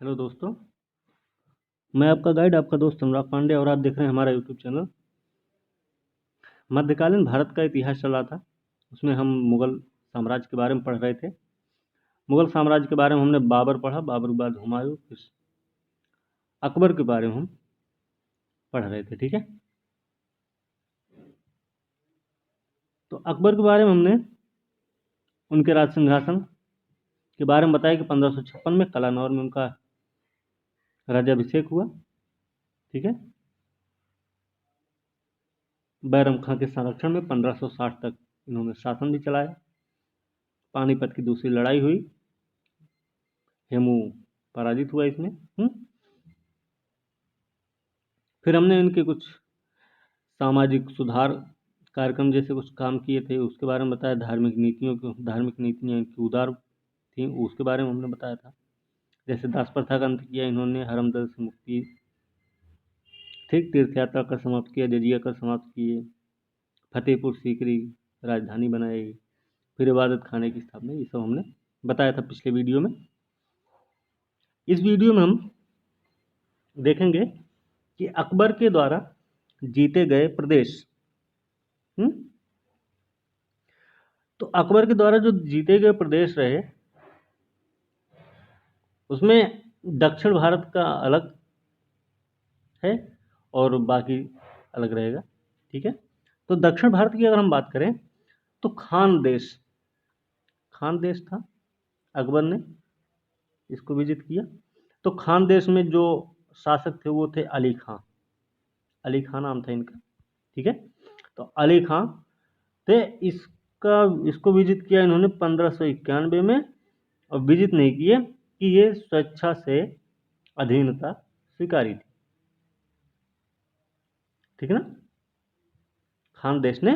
Hello दोस्तों, मैं आपका गाइड, आपका दोस्त अनुराग पांडे और आप देख रहे हैं हमारा यूट्यूब चैनल। मध्यकालीन भारत का इतिहास चल रहा था, उसमें हम मुग़ल साम्राज्य के बारे में पढ़ रहे थे। मुग़ल साम्राज्य के बारे में हमने बाबर पढ़ा, बाबर के बाद हुमायूं, फिर अकबर के बारे में हम पढ़ रहे थे, ठीक है। तो अकबर के बारे में हमने उनके राज सिंहासन के बारे में बताया कि 1556 में कलानौर में उनका राज्याभिषेक हुआ, ठीक है। बैरम खां के संरक्षण में 1560 तक इन्होंने शासन भी चलाया। पानीपत की दूसरी लड़ाई हुई, हेमू पराजित हुआ इसमें। फिर हमने इनके कुछ सामाजिक सुधार कार्यक्रम जैसे कुछ काम किए थे, उसके बारे में बताया। धार्मिक नीतियाँ इनकी उदार थी, उसके बारे में हमने बताया था। जैसे दास प्रथा का अंत किया इन्होंने, हरमदर्द से मुक्ति, ठीक, तीर्थ यात्रा कर समाप्त किया, जजिया कर समाप्त किए, फतेहपुर सीकरी राजधानी बनाई, फिर इबादत खाने की स्थापना, ये सब हमने बताया था पिछले वीडियो में। इस वीडियो में हम देखेंगे कि अकबर के द्वारा जीते गए प्रदेश। तो अकबर के द्वारा जो जीते गए प्रदेश रहे, उसमें दक्षिण भारत का अलग है और बाकी अलग रहेगा, ठीक है। तो दक्षिण भारत की अगर हम बात करें तो खान देश था, अकबर ने इसको विजित किया। तो खान देश में जो शासक थे वो थे अली खां नाम था इनका, ठीक है। तो अली खां थे, इसको विजित किया इन्होंने 1591 में, और विजित नहीं किए कि ये स्वेच्छा से अधीनता स्वीकारी थी, ठीक है ना। खान देश ने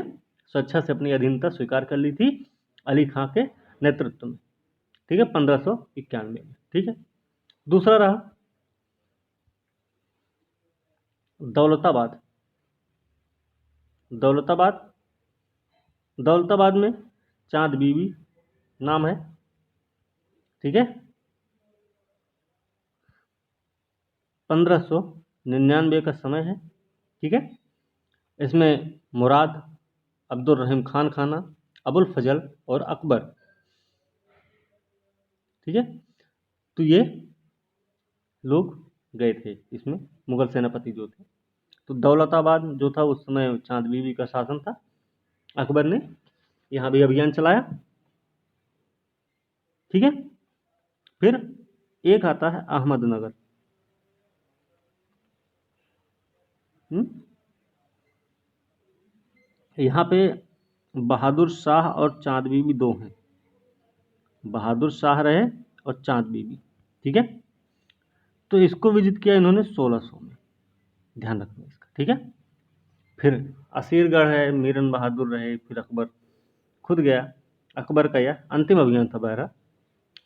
स्वेच्छा से अपनी अधीनता स्वीकार कर ली थी अली खां के नेतृत्व में, ठीक है, 1591 में, ठीक है। दूसरा रहा दौलताबाद। दौलताबाद में चांद बीबी नाम है, ठीक है। 1599 का समय है, ठीक है। इसमें मुराद, अब्दुल रहीम खान खाना, अबुल फजल और अकबर, ठीक है। तो ये लोग गए थे इसमें, मुगल सेनापति जो थे। तो दौलताबाद जो था उस समय चांद बीबी का शासन था। अकबर ने यहाँ भी अभियान चलाया, ठीक है। फिर एक आता है अहमदनगर। यहाँ पे बहादुर शाह और चांद बीबी दो हैं, बहादुर शाह रहे और चांद बीबी, ठीक है। तो इसको विजिट किया इन्होंने 1600 में, ध्यान रखना इसका, ठीक है। फिर असीरगढ़ है, मीरन बहादुर रहे, फिर अकबर खुद गया। अकबर का यह अंतिम अभियान था बहरा,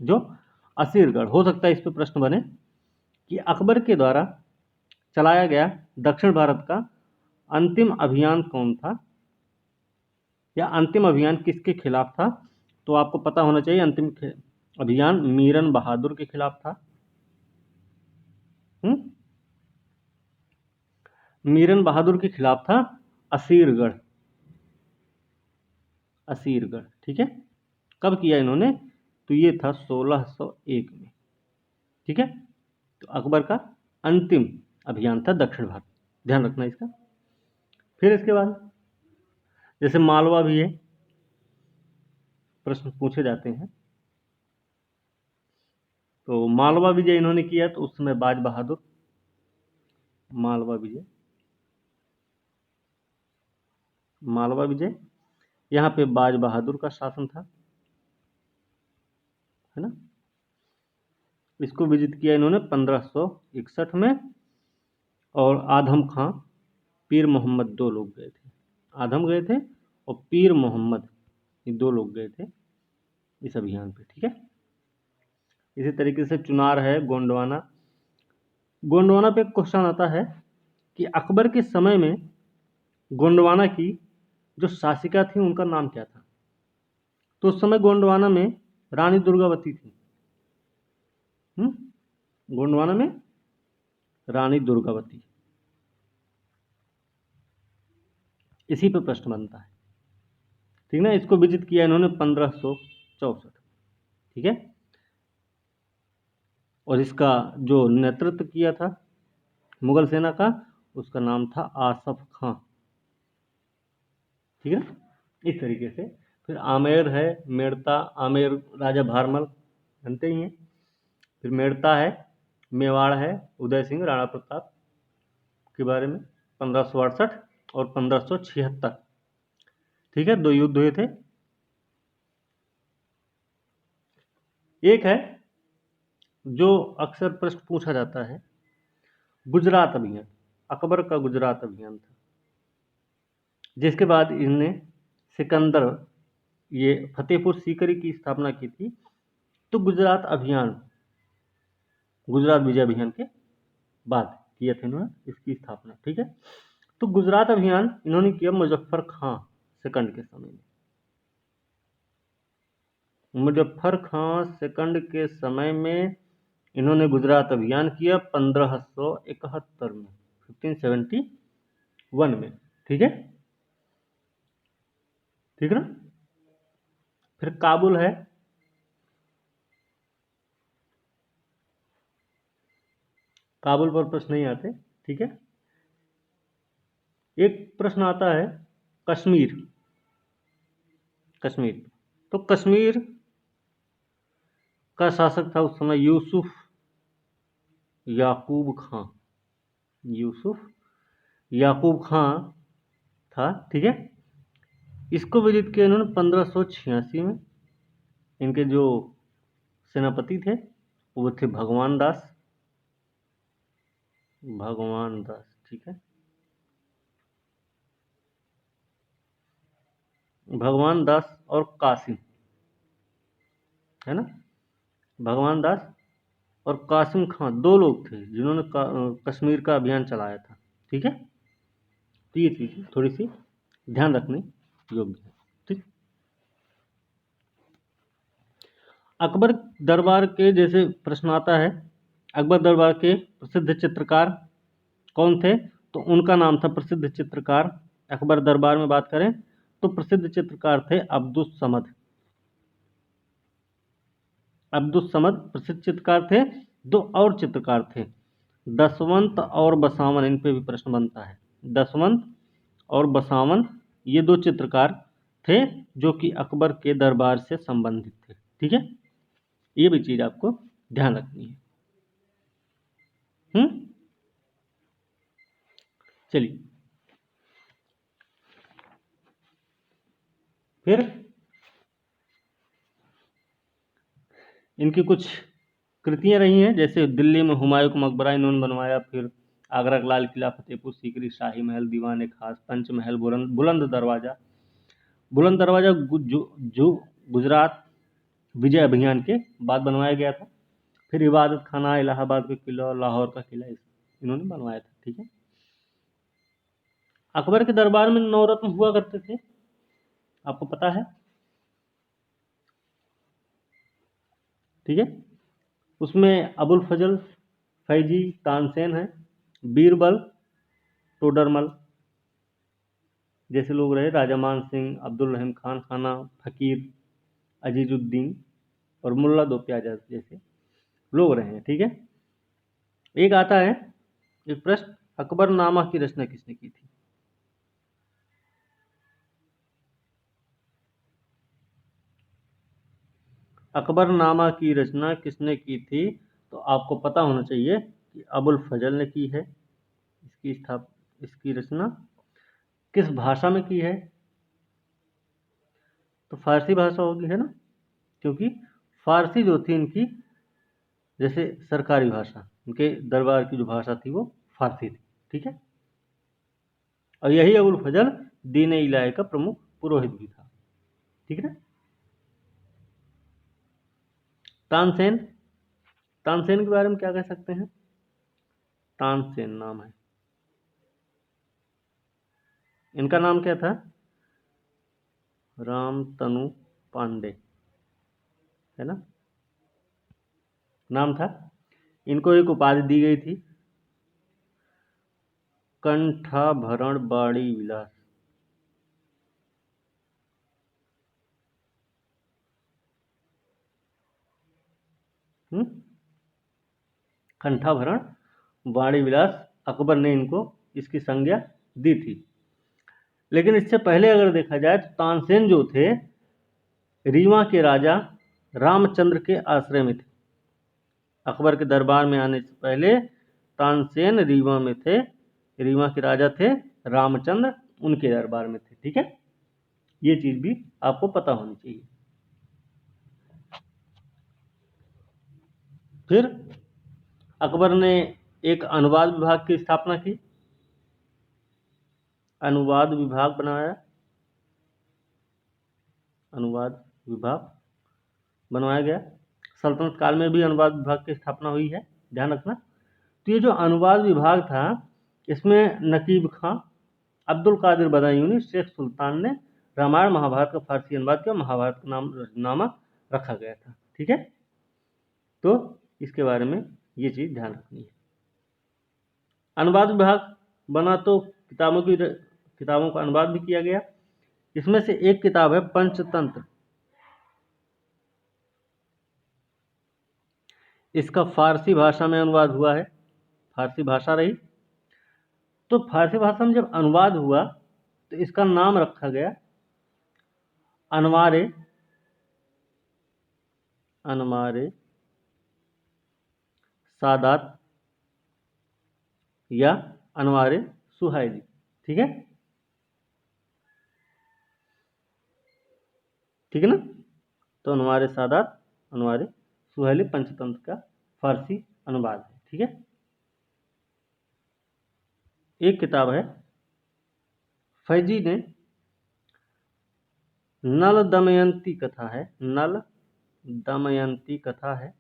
जो असीरगढ़। हो सकता है इस पर प्रश्न बने कि अकबर के द्वारा चलाया गया दक्षिण भारत का अंतिम अभियान कौन था, या अंतिम अभियान किसके खिलाफ था। तो आपको पता होना चाहिए, अंतिम अभियान मीरन बहादुर के खिलाफ था। मीरन बहादुर के खिलाफ था असीरगढ़, ठीक है। कब किया इन्होंने, तो ये था 1601 में, ठीक है। तो अकबर का अंतिम अभियान था दक्षिण भारत, ध्यान रखना इसका। फिर इसके बाद जैसे मालवा भी है, प्रश्न पूछे जाते हैं। तो मालवा विजय इन्होंने किया, तो उस समय बाज बहादुर, मालवा विजय यहाँ पे बाज बहादुर का शासन था, है ना। इसको विजिट किया इन्होंने 1561 में, और आधम खां, पीर मोहम्मद, दो लोग गए थे। आधम गए थे और पीर मोहम्मद, ये दो लोग गए थे इस अभियान पे, ठीक है। इसी तरीके से चुनार है, गोंडवाना पे क्वेश्चन आता है कि अकबर के समय में गोंडवाना की जो शासिका थी उनका नाम क्या था। तो उस समय गोंडवाना में रानी दुर्गावती थी। गोंडवाना में रानी दुर्गावती। इसी पे प्रश्न बनता है, ठीक ना। इसको विजिट किया इन्होंने 1564, ठीक है। और इसका जो नेतृत्व किया था मुगल सेना का, उसका नाम था आसफ खां, ठीक है। इस तरीके से फिर आमेर है, मेड़ता, आमेर राजा भारमल जानते ही हैं। फिर मेड़ता है, मेवाड़ है, उदय सिंह राणा प्रताप के बारे में 1568 और 1576, ठीक है। 2 युद्ध हुए थे। एक है जो अक्सर प्रश्न पूछा जाता है, गुजरात अभियान, अकबर का गुजरात अभियान था, जिसके बाद इनने सिकंदर ये फतेहपुर सीकरी की स्थापना की थी। तो गुजरात अभियान, गुजरात विजय अभियान के बाद किया था इन्होंने इसकी स्थापना, ठीक है। तो गुजरात अभियान इन्होंने किया मुजफ्फर खां सेकंड के समय में। मुजफ्फर खां सेकंड के समय में इन्होंने गुजरात अभियान किया 1571 में, 1571 में, ठीक है, ठीक है ना। फिर काबुल है, काबुल पर प्रश्न नहीं आते, ठीक है। एक प्रश्न आता है कश्मीर, कश्मीर। तो कश्मीर का शासक था उस समय यूसुफ याकूब खां, यूसुफ याकूब खां था, ठीक है। इसको विजिट किया इन्होंने 1586 में। इनके जो सेनापति थे वो थे भगवान दास, भगवान दास, ठीक है। भगवान दास और कासिम, है ना। भगवान दास और कासिम खां 2 लोग थे जिन्होंने कश्मीर का अभियान चलाया था, ठीक है। तो ये चीज़ थोड़ी सी ध्यान रखने योग्य है, ठीक। अकबर दरबार के जैसे प्रश्न आता है, अकबर दरबार के प्रसिद्ध चित्रकार कौन थे? तो उनका नाम था प्रसिद्ध चित्रकार, अकबर दरबार में बात करें तो प्रसिद्ध चित्रकार थे अब्दुस समद। अब्दुस समद प्रसिद्ध चित्रकार थे। 2 और चित्रकार थे, दसवंत और बसावन, इन पे भी प्रश्न बनता है। दसवंत और बसावन ये 2 चित्रकार थे जो कि अकबर के दरबार से संबंधित थे, ठीक है। ये भी चीज आपको ध्यान रखनी है। चलिए फिर इनकी कुछ कृतियां रही हैं, जैसे दिल्ली में हुमायूं का मकबरा इन्होंने बनवाया, फिर आगरा का लाल किला, फतेहपुर सीकरी, शाही महल, दीवान खास, पंचमहल, बुलंद बुलंद दरवाजा। बुलंद दरवाजा जो गुजरात विजय अभियान के बाद बनवाया गया था। फिर इबादत खाना, इलाहाबाद का किला और लाहौर का किला इन्होंने बनवाया था, ठीक है। अकबर के दरबार में 9 रत्न हुआ करते थे, आपको पता है, ठीक है। उसमें अबुल फजल, फैजी, तानसेन है, बीरबल, टोडरमल जैसे लोग रहे, राजा मान सिंह, अब्दुल रहीम खान खाना, फकीर अजीजुद्दीन और मुल्ला दो प्याजा जैसे लोग रहे हैं, ठीक है। एक आता है एक प्रश्न, अकबरनामा की रचना किसने की थी? अकबरनामा की रचना किसने की थी? तो आपको पता होना चाहिए कि अबुल फजल ने की है। इसकी रचना किस भाषा में की है? तो फारसी भाषा होगी, है ना, क्योंकि फारसी जो थी इनकी जैसे सरकारी भाषा, उनके दरबार की जो भाषा थी वो फारसी थी, ठीक है। और यही अबुल फजल दीन इलाही का प्रमुख पुरोहित भी था, ठीक है ना। तानसेन, तानसेन के बारे में क्या कह सकते हैं? तानसेन नाम है, इनका नाम क्या था? रामतनु पांडे, है ना, नाम था। इनको एक उपाधि दी गई थी, कंठाभरण बाड़ी विलास। कंठाभरण बाड़ी विलास अकबर ने इनको इसकी संज्ञा दी थी। लेकिन इससे पहले अगर देखा जाए तो तानसेन जो थे रीवा के राजा रामचंद्र के आश्रय में थे। अकबर के दरबार में आने से पहले तानसेन रीवा में थे। रीवा के राजा थे रामचंद्र, उनके दरबार में थे। ठीक है, ये चीज भी आपको पता होनी चाहिए। फिर अकबर ने एक अनुवाद विभाग की स्थापना की, अनुवाद विभाग बनाया, अनुवाद विभाग बनवाया गया। सल्तनत काल में भी अनुवाद विभाग की स्थापना हुई है, ध्यान रखना। तो ये जो अनुवाद विभाग था, इसमें नकीब खां, अब्दुल कादिर बदायूनी, शेख सुल्तान ने रामायण महाभारत का फारसी अनुवाद किया, महाभारत का नाम रचनामा रखा गया था। ठीक है, तो इसके बारे में ये चीज ध्यान रखनी है। अनुवाद विभाग बना तो किताबों का अनुवाद भी किया गया। इसमें से एक किताब है पंचतंत्र। इसका फारसी भाषा में अनुवाद हुआ है, फारसी भाषा रही। तो फारसी भाषा में जब अनुवाद हुआ तो इसका नाम रखा गया अनवारे सादात या अनवारे सुहाइली। ठीक है, ठीक है ना। तो अनवारे सादात, अनवारे सुहाइली पंचतंत्र का फारसी अनुवाद है। ठीक है, एक किताब है फैजी ने नल दमयंती कथा है, नल दमयंती कथा है,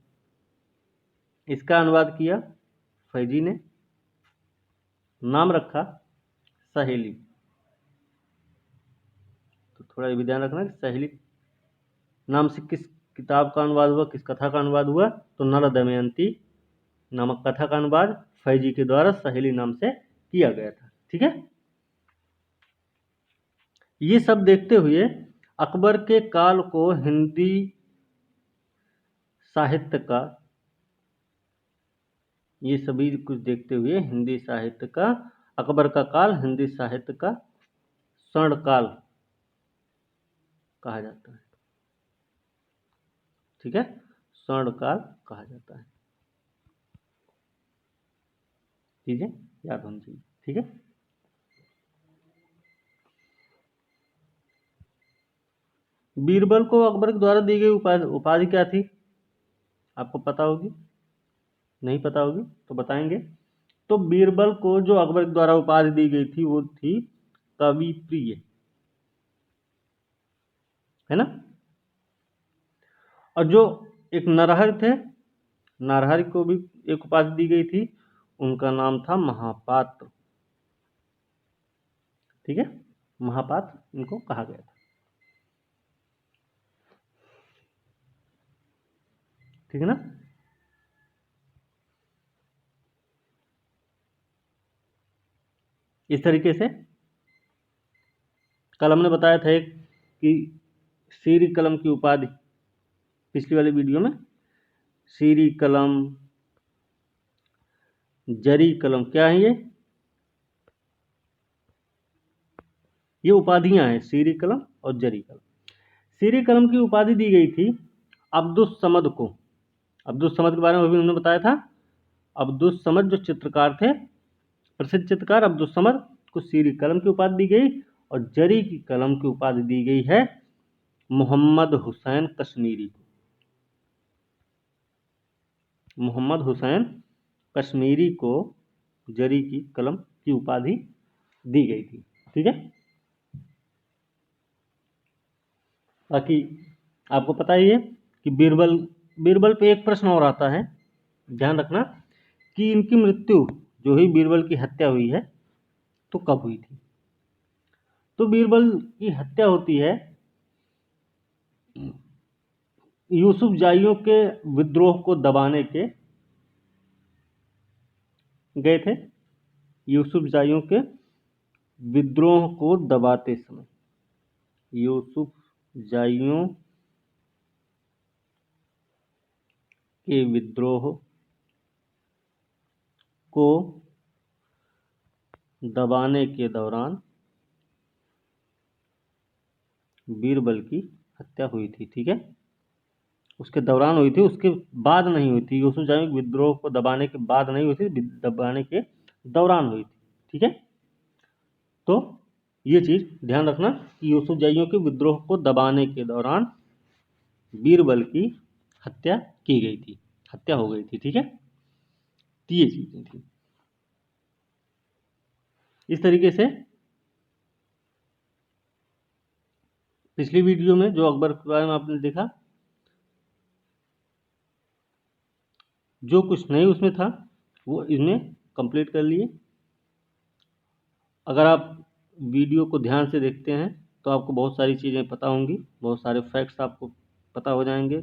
इसका अनुवाद किया फैजी ने, नाम रखा सहेली। तो थोड़ा ये भी ध्यान रखना कि सहेली नाम से किस किताब का अनुवाद हुआ, किस कथा का अनुवाद हुआ। तो नल दमयंती नामक कथा का अनुवाद फैजी के द्वारा सहेली नाम से किया गया था। ठीक है, ये सब देखते हुए अकबर के काल को हिंदी साहित्य का, ये सभी कुछ देखते हुए हिंदी साहित्य का, अकबर का काल हिंदी साहित्य का स्वर्णकाल कहा जाता है। ठीक है, स्वर्णकाल कहा जाता है। ठीक है, याद होनी चाहिए। ठीक है, बीरबल को अकबर के द्वारा दी गई उपाधि क्या थी, आपको पता होगी, नहीं पता होगी तो बताएंगे। तो बीरबल को जो अकबर के द्वारा उपाधि दी गई थी वो थी कवि प्रिय, है ना। और जो एक नरहर थे, नरहर को भी एक उपाधि दी गई थी, उनका नाम था महापात्र। ठीक है, महापात्र इनको कहा गया था। ठीक है ना। इस तरीके से कल हमने बताया था एक कि सीरी कलम की उपाधि, पिछली वाली वीडियो में, सीरी कलम, जरी कलम, क्या है ये उपाधियां हैं, सीरी कलम और जरी कलम। सीरी कलम की उपाधि दी गई थी अब्दुस समद को। अब्दुस समद के बारे में भी हमने बताया था। अब्दुस समद जो चित्रकार थे, प्रसिद्ध चित्रकार अब्दुस समद को सीरी कलम की उपाधि दी गई, और जरी की कलम की उपाधि दी गई है मोहम्मद हुसैन कश्मीरी को। मोहम्मद हुसैन कश्मीरी को जरी की कलम की उपाधि दी गई थी। ठीक है, बाकी आपको पता ही है कि बीरबल पे एक प्रश्न और आता है, ध्यान रखना कि इनकी मृत्यु जो हुई, बीरबल की हत्या हुई है, तो कब हुई थी। तो बीरबल की हत्या होती है यूसुफ जाइयों के विद्रोह को दबाने के गए थे यूसुफजाइयों के विद्रोह को दबाते समय। यूसुफजाइयों के विद्रोह को दबाने के दौरान बीरबल की हत्या हुई थी। ठीक है, उसके दौरान हुई थी, उसके बाद नहीं हुई थी। यूसुफजाइयों के विद्रोह को दबाने के बाद नहीं हुई थी, दबाने के दौरान हुई थी। ठीक है, तो ये चीज ध्यान रखना कि यूसुफजाइयों के विद्रोह को दबाने के दौरान बीरबल की हत्या की गई थी, हत्या हो गई थी। ठीक है, तो ये चीजें थी। इस तरीके से पिछली वीडियो में जो अकबर के बारे में आपने देखा, जो कुछ नहीं उसमें था वो इसमें कंप्लीट कर लिए। अगर आप वीडियो को ध्यान से देखते हैं तो आपको बहुत सारी चीज़ें पता होंगी, बहुत सारे फैक्ट्स आपको पता हो जाएंगे,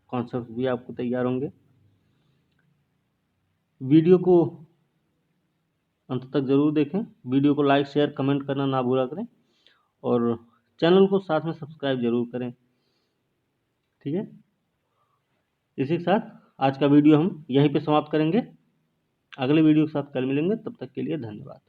कॉन्सेप्ट भी आपको तैयार होंगे। वीडियो को अंत तक ज़रूर देखें, वीडियो को लाइक शेयर कमेंट करना ना भूला करें, और चैनल को साथ में सब्सक्राइब जरूर करें। ठीक है, इसी के साथ आज का वीडियो हम यहीं पे समाप्त करेंगे। अगले वीडियो के साथ कल मिलेंगे, तब तक के लिए धन्यवाद।